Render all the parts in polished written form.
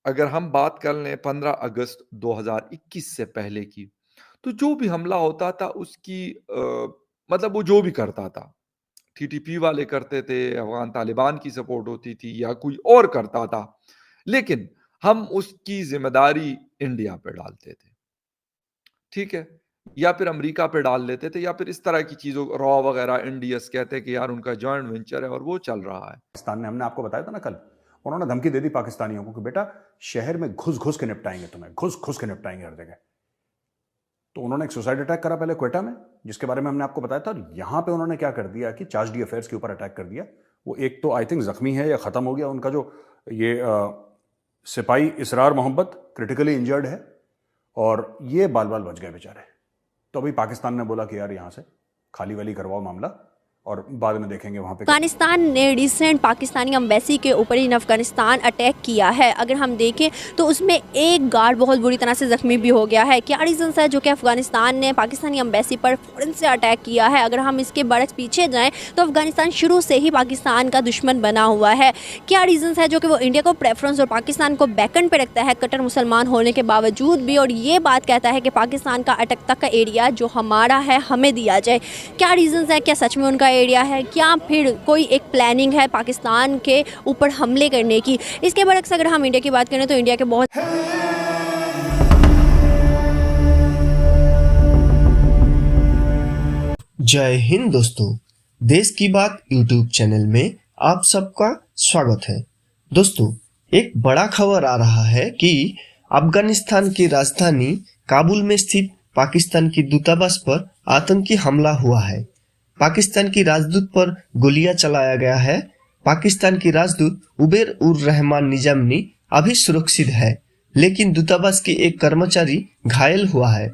अगर हम बात कर लें 15 अगस्त 2021 से पहले की, तो जो भी हमला होता था उसकी मतलब वो जो भी करता था, टीटीपी वाले करते थे, अफ़गान तालिबान की सपोर्ट होती थी या कोई और करता था, लेकिन हम उसकी ज़िम्मेदारी इंडिया पे डालते थे, ठीक है? या फिर अमेरिका पे डाल देते थे या फिर इस तरह की चीज़ों रॉ वगैरह इंडियस कहते हैं कि यार उनका जॉइंट वेंचर है और वो चल रहा है। पाकिस्तान ने, हमने आपको बताया था ना कल, उन्होंने धमकी दे दी पाकिस्तानियों को कि बेटा शहर में घुस घुस के निपटाएंगे, तुम्हें घुस घुस के निपटाएंगे हर जगह। तो उन्होंने एक सुसाइड अटैक करा पहले क्वेटा में, जिसके बारे में हमने आपको बताया था। यहां पे उन्होंने क्या कर दिया कि चार्ज डी अफेयर्स के ऊपर अटैक कर दिया। वो एक तो आई थिंक जख्मी है या खत्म हो गया उनका जो ये सिपाही इसरार मोहब्बत क्रिटिकली इंजर्ड है, और ये बाल बाल बच गए बेचारे। तो अभी पाकिस्तान ने बोला कि यार यहां से खाली वाली करवाओ मामला, और बाद में देखेंगे वहां पे क्या। अफगानिस्तान ने रिसेंट पाकिस्तानी एम्बेसी के ऊपर इन अफगानिस्तान अटैक किया है। अगर हम देखें तो उसमें एक गार्ड बहुत बुरी तरह से ज़ख्मी भी हो गया है। क्या रीज़न्स है जो कि अफगानिस्तान ने पाकिस्तानी एम्बेसी पर फ़ौरन से अटैक किया है? अगर हम इसके बरस पीछे जाएं तो अफगानिस्तान शुरू से ही पाकिस्तान का दुश्मन बना हुआ है। क्या रीज़न्स है जो कि वो इंडिया को प्रेफरेंस और पाकिस्तान को बैकएंड पे रखता है कट्टर मुसलमान होने के बावजूद भी, और ये बात कहता है कि पाकिस्तान का अटक तक का एरिया जो हमारा है हमें दिया जाए? क्या रीज़न्स है? क्या सच में उनका एरिया है? क्या फिर कोई एक प्लानिंग है पाकिस्तान के ऊपर हमले करने की? इसके बरक्स अगर हम इंडिया की बात करें तो इंडिया के बहुत जय हिंद दोस्तों, देश की बात यूट्यूब चैनल में आप सबका स्वागत है। दोस्तों, एक बड़ा खबर आ रहा है कि अफगानिस्तान की राजधानी काबुल में स्थित पाकिस्तान की दूतावास पर आतंकी हमला हुआ है। पाकिस्तान की राजदूत पर गोलियां चलाया गया है। पाकिस्तान की राजदूत उबेर उर रहमान निजामी अभी सुरक्षित है, लेकिन दूतावास के एक कर्मचारी घायल हुआ है।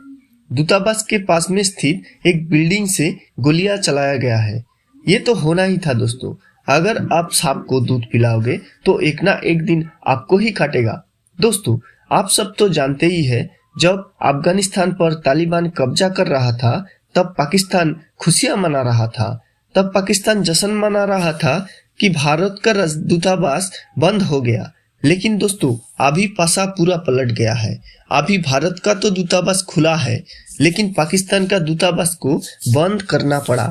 दूतावास के पास में स्थित एक बिल्डिंग से गोलियां चलाया गया है। ये तो होना ही था दोस्तों। अगर आप सांप को दूध पिलाओगे तो एक ना एक दिन आपको ही काटेगा। दोस्तों, आप सब तो जानते ही है, जब अफगानिस्तान पर तालिबान कब्जा कर रहा था तब पाकिस्तान खुशियां मना रहा था। तब पाकिस्तान जश्न मना रहा था कि भारत का दूतावास बंद हो गया। लेकिन दोस्तों, अभी पासा पूरा पलट गया है। अभी भारत का तो दूतावास खुला है, लेकिन पाकिस्तान का दूतावास को बंद करना पड़ा।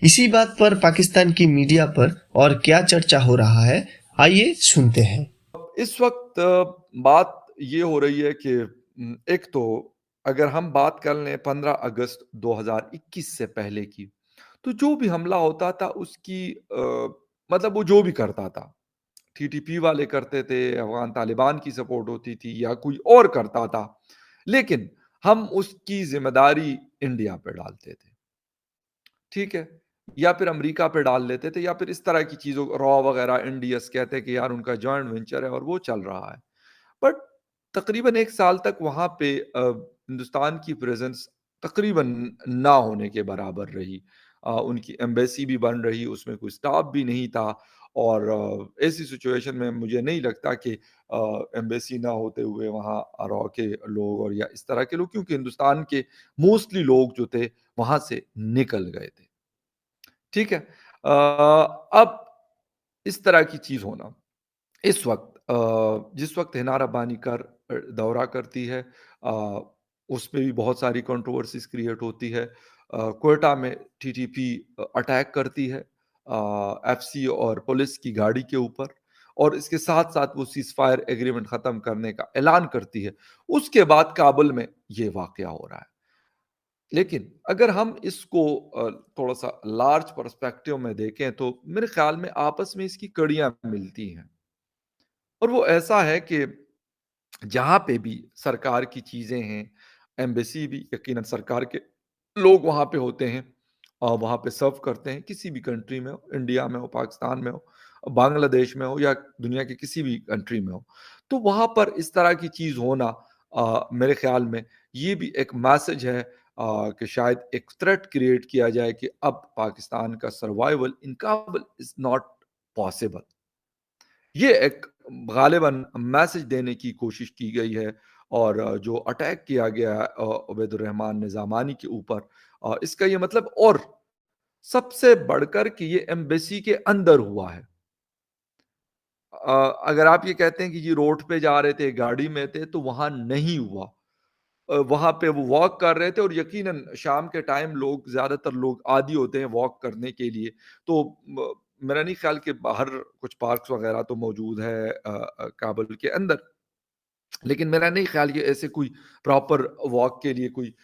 इसी बात पर पाकिस्तान की मीडिया पर और क्या चर्चा हो रहा है, आइए सुनते हैं। इस वक्त बात ये हो रही है कि एक तो अगर हम बात कर लें 15 अगस्त 2021 से पहले की, तो जो भी हमला होता था उसकी मतलब वो जो भी करता था, टीटीपी वाले करते थे, अफ़गान तालिबान की सपोर्ट होती थी या कोई और करता था, लेकिन हम उसकी ज़िम्मेदारी इंडिया पे डालते थे, ठीक है? या फिर अमेरिका पे डाल देते थे या फिर इस तरह की चीज़ों रॉ वगैरह इंडियस कहते हैं कि यार उनका जॉइंट वेंचर है और वो चल रहा है। बट तकरीबन 1 साल तक वहाँ पे हिंदुस्तान की प्रेज़ेंस तकरीबन ना होने के बराबर रही। उनकी एम्बेसी भी बंद रही, उसमें कोई स्टाफ भी नहीं था और ऐसी सिचुएशन में मुझे नहीं लगता कि एम्बेसी ना होते हुए वहाँ रॉ के लोग और या इस तरह के लोग, क्योंकि हिंदुस्तान के मोस्टली लोग जो थे, वहाँ से निकल गए थे। ठीक है? अब इस तरह की चीज़ होना, इस वक़्त जिस वक़्त हिना रब्बानी दौरा करती है, उसपे भी बहुत सारी कंट्रोवर्सीज़ क्रिएट होती है। क्वेटा में टीटीपी अटैक करती है एफसी और पुलिस की गाड़ी के ऊपर और इसके साथ-साथ वो सीज़फायर एग्रीमेंट ख़त्म करने का ऐलान करती है। उसके बाद काबुल में ये वाक़या हो रहा है। लेकिन अगर हम इसको थोड़ा-सा लार्ज पर्सपेक्टिव में देखें तो मेरे ख़्याल में आपस में इसकी कड़ियाँ मिलती हैं। और वो ऐसा है कि जहाँ पे भी सरकार की चीज़ें हैं, एम्बेसी भी यकीनन सरकार के लोग वहाँ पे होते हैं और वहाँ पे सर्व करते हैं, किसी भी कंट्री में हो, इंडिया में हो, पाकिस्तान में हो, बांग्लादेश में हो या दुनिया के किसी भी कंट्री में हो। तो वहाँ पर इस तरह की चीज़ होना मेरे ख़्याल में ये भी एक मैसेज है कि शायद एक थ्रेट क्रिएट किया जाए कि अब पाकिस्तान का survival in Kabul is not possible. ये एक गालिबन मैसेज देने की कोशिश की गई है और जो अटैक किया गया है उबैदुर रहमान निज़ामानी के ऊपर, इसका ये मतलब और सबसे बढ़कर कि ये एम्बेसी के अंदर हुआ है। अगर आप ये कहते हैं कि जी रोड पे जा रहे थे, गाड़ी में थे, तो वहाँ नहीं हुआ। वहाँ पे वो वॉक कर रहे थे और यकीनन शाम के टाइम लोग ज़्यादातर लोग आदी होते हैं वॉक करने के लिए। तो मेरा नहीं ख़्याल कि बाहर कुछ पार्क्स वग़ैरह तो मौजूद है काबुल के अंदर। लेकिन मेरा नहीं ख़्याल कि ऐसे कोई प्रॉपर वॉक के लिए कोई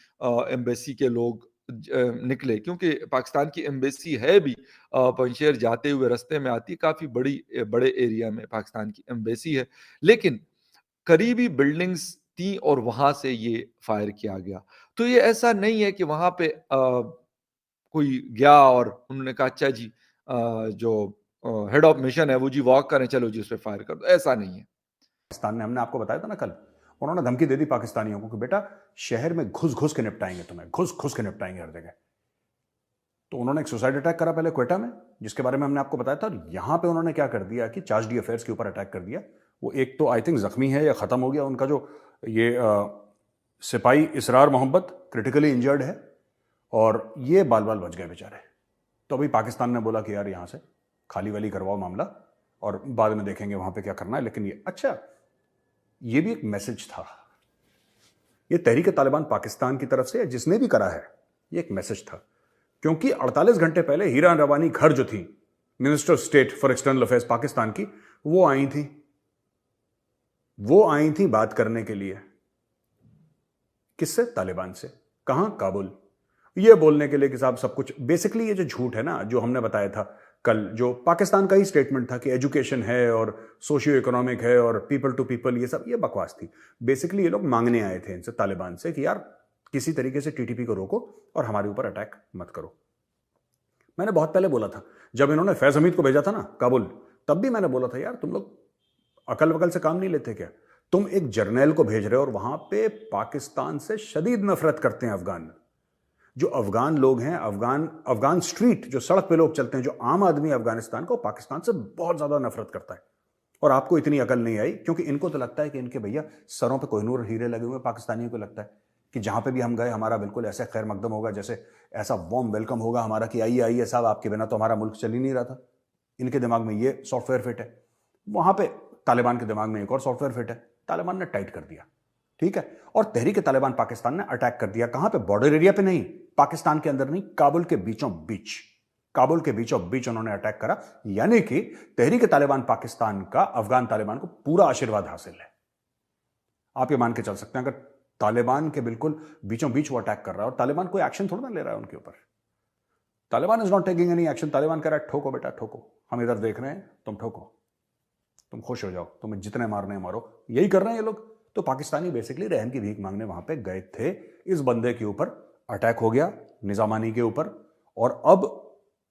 एम्बेसी के लोग निकले, क्योंकि पाकिस्तान की एम्बेसी है भी पंजशेर जाते हुए रास्ते में आती है, काफ़ी बड़े एरिया में पाकिस्तान की एम्बेसी है। लेकिन करीबी बिल्डिंग्स थी और वहाँ से ये फायर किया गया। तो ये ऐसा नहीं है कि वहाँ पे कोई गया और उन्होंने कहा अच्छा जी जो हेड ऑफ मिशन है वो जी वॉक करें, चलो जी उस पे फायर कर दो, ऐसा नहीं है। पाकिस्तान ने, हमने आपको बताया था ना कल, उन्होंने धमकी दे दी पाकिस्तानियों को कि बेटा शहर में घुस घुस के निपटाएंगे तुम्हें, घुस घुस के निपटाएंगे हर जगह। तो उन्होंने एक सुसाइड अटैक करा पहले क्वेटा में, जिसके बारे में हमने आपको बताया था। यहां पे उन्होंने क्या कर दिया कि चार्ज डी अफेयर्स के ऊपर अटैक कर दिया। वो एक तो आई थिंक जख्मी है या खत्म हो गया उनका जो ये सिपाही इसरार मोहब्बत क्रिटिकली इंजर्ड है, और ये बाल बाल बच गए बेचारे। तो अभी पाकिस्तान ने बोला कि यार यहां से खाली वाली करवाओ मामला और बाद में देखेंगे वहां पे क्या करना है। लेकिन ये अच्छा, ये भी एक मैसेज था, ये तहरीक तालिबान पाकिस्तान की तरफ से जिसने भी करा है, ये एक मैसेज था। क्योंकि 48 घंटे पहले हीरा रवानी घर जो थी minister of state for external affairs Pakistan की, वो आई थी बात करने के लिए। किससे? तालिबान से। कहां? काबुल। ये बोलने के लिए कि साहब सब कुछ, बेसिकली ये जो झूठ है ना, जो हमने बताया था कल, जो पाकिस्तान का ही स्टेटमेंट था कि एजुकेशन है और सोशियो इकोनॉमिक है और पीपल टू पीपल, ये सब ये बकवास थी। बेसिकली ये लोग मांगने आए थे इनसे, तालिबान से, कि यार किसी तरीके से टीटीपी को रोको और हमारे ऊपर अटैक मत करो। मैंने बहुत पहले बोला था, जब इन्होंने फैज हमीद को भेजा था ना काबुल, तब भी मैंने बोला था यार तुम लोग अकल वकल से काम नहीं लेते क्या? तुम एक जर्नैल को भेज रहे हो और वहां पे पाकिस्तान से शदीद नफरत करते हैं अफगान। जो अफगान लोग हैं, अफगान स्ट्रीट, जो सड़क पे लोग चलते हैं, जो आम आदमी अफगानिस्तान को, पाकिस्तान से बहुत ज्यादा नफरत करता है। और आपको इतनी अकल नहीं आई, क्योंकि इनको तो लगता है कि इनके भैया सरों पे कोहिनूर हीरे लगे हुए। पाकिस्तानियों को लगता है कि जहां पे भी हम गए हमारा बिल्कुल ऐसे खैर मकदम होगा, जैसे ऐसा वार्म वेलकम होगा हमारा कि आइए आइए साहब, आपके बिना तो हमारा मुल्क चल ही नहीं रहा था। इनके दिमाग में ये सॉफ्टवेयर फिट है। वहां पे तालिबान के दिमाग में एक और सॉफ्टवेयर फिट है। तालिबान ने टाइट कर दिया, ठीक है। और तहरीक तालिबान पाकिस्तान ने अटैक कर दिया। कहां पे? बॉर्डर एरिया पे नहीं, पाकिस्तान के अंदर नहीं, काबुल के बीचों बीच उन्होंने अटैक करा। यानी कि तहरीक तालिबान पाकिस्तान का अफगान तालिबान को पूरा आशीर्वाद हासिल है। आप ये मान के चल सकते हैं, अगर तालिबान के बिल्कुल बीचों बीच वो अटैक कर रहा है और तालिबान कोई एक्शन थोड़ा ना ले रहा है उनके ऊपर। Taliban is not taking any action. Taliban कह रहा है ठोको बेटा ठोको, हम इधर देख रहे हैं, तुम ठोको, तुम खुश हो जाओ, तुम्हें जितने मारने मारो। यही कर रहे हैं ये लोग। तो पाकिस्तानी बेसिकली रहम की भीख मांगने वहां पे गए थे। इस बंदे के ऊपर अटैक हो गया, निजामानी के ऊपर, और अब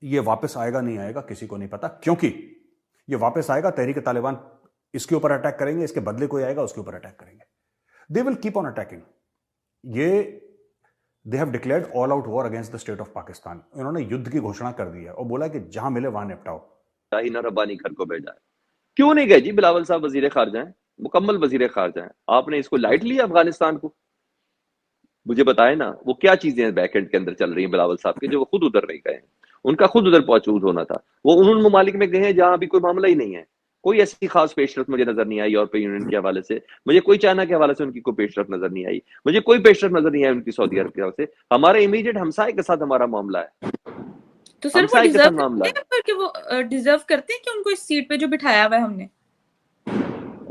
ये वापस आएगा नहीं आएगा किसी को नहीं पता, क्योंकि ये वापस आएगा, तहरीक तालिबान इसके ऊपर अटैक करेंगे, इसके बदले कोई आएगा उसके ऊपर अटैक करेंगे। They will keep on attacking. ये they have declared all out war against the state of Pakistan. इन्होंने युद्ध की घोषणा कर दी है और बोला कि जहां मिले वहां निपटाओ। हीरा रब्बानी घर को भेजा है। क्यों नहीं गए जी? बिलावल साहब वजीर खारजा हैं, मुकम्मल वजीर खारजा हैं। आपने इसको लाइट लिया अफगानिस्तान को? मुझे बताए ना वो क्या चीजें बैकएंड के अंदर चल रही हैं बिलावल साहब के, जो वो खुद उधर नहीं गए। उनका खुद उधर मौजूद होना था। वो उन ममालिक में गए हैं जहां अभी कोई मामला ही नहीं है। कोई ऐसी खास पेशरफ मुझे नजर नहीं आई यूरोपियन यूनियन के हवाले से। मुझे कोई चाइना के हवाले से उनकी कोई पेशरफ नजर नहीं आई। मुझे कोई पेशरफ नजर नहीं आई उनकी सऊदी अरब के हवाले से। हमारे इमीडिएट हमसाए के साथ हमारा मामला है। तो सर वो डिजर्व करते हैं कि वो डिजर्व करते हैं कि उनको इस सीट पे जो बिठाया हुआ है हमने?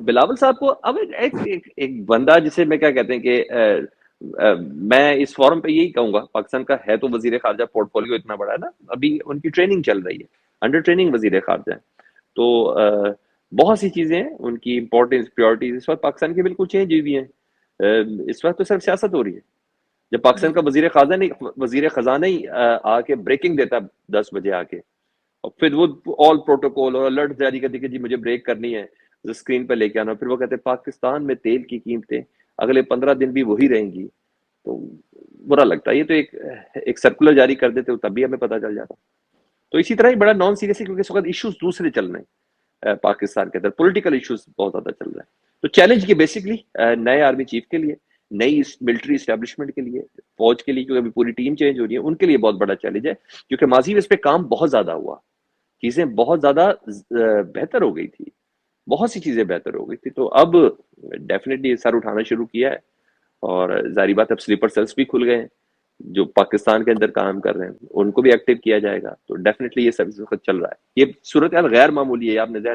बिलावल साहब को अब एक बंदा जिसे मैं क्या कहते हैं कि मैं इस फॉरम पे यही कहूंगा, पाकिस्तान का है तो वजीर खारजा पोर्टफोलियो इतना बड़ा है ना, अभी उनकी ट्रेनिंग चल रही है, अंडर ट्रेनिंग वजीर खारजा है। तो बहुत सी चीजें हैं, उनकी इंपॉर्टेंस प्रायोरिटीज इस वक्त पाकिस्तान की बिल्कुल चेंज हुई है। इस वक्त तो सिर्फ सियासत हो रही है। जब पाकिस्तान का वजीर खजाना ही आके ब्रेकिंग देता 10 बजे आके, और फिर वो ऑल प्रोटोकॉल और अलर्ट जारी कर दी कि जी मुझे ब्रेक करनी है, स्क्रीन पर लेके आना। फिर वो कहते हैं पाकिस्तान में तेल की कीमतें अगले 15 दिन भी वही रहेंगी। तो बुरा लगता है। ये तो एक सर्कुलर जारी कर देते तब भी हमें पता चल जाता। तो इसी तरह ही बड़ा नॉन सीरियस है, क्योंकि इस वक्त इश्यूज दूसरे चल रहे हैं पाकिस्तान के अंदर, पॉलिटिकल इश्यूज बहुत ज्यादा चल रहे हैं। तो चैलेंज ये बेसिकली नए आर्मी चीफ के लिए, नई मिलिट्री एस्टेब्लिशमेंट के लिए, फौज के लिए, क्योंकि अभी पूरी टीम चेंज हो रही है, उनके लिए बहुत बड़ा चैलेंज है। क्योंकि माजी में इस पे काम बहुत ज्यादा हुआ, चीजें बहुत ज्यादा बेहतर हो गई थी। बहुत सी चीजें बेहतर हो गई थी। तो अब डेफिनेटली सर उठाना शुरू किया है, और जारी बात अब स्लीपर सेल्स भी खुल गए हैं जो पाकिस्तान के अंदर काम कर रहे हैं, उनको भी एक्टिव किया जाएगा। तो डेफिनेटली ये सब इस वक्त चल रहा है। ये सूरत हाल गैर मामूली है, आपने ध्यान